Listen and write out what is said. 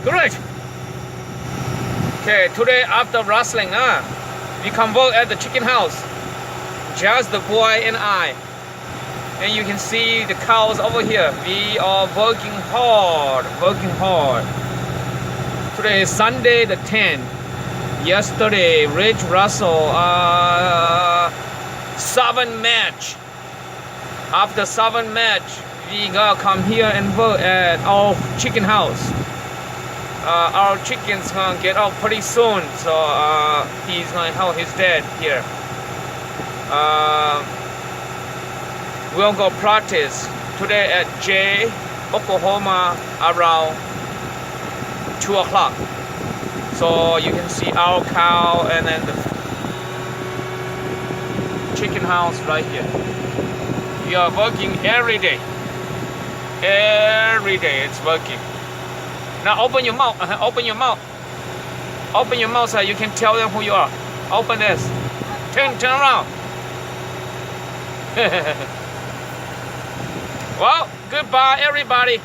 Great. Okay, today after wrestling, we come work at the chicken house. Just the boy and I. And you can see the cows over here. We are working hard. Today is Sunday the 10th. Yesterday, Ridge Russell 7 match. After 7 match, we gotta come here and work at our chicken house. Our chicken's gonna get out pretty soon, so he's gonna help his dad here. We'll go practice today at Jay, Oklahoma around 2 o'clock. So you can see our cow and then the chicken house right here. We are working every day. Every day it's working. Now open your mouth. Open your mouth. Open your mouth so you can tell them who you are. Open this. Turn around. Well, goodbye everybody.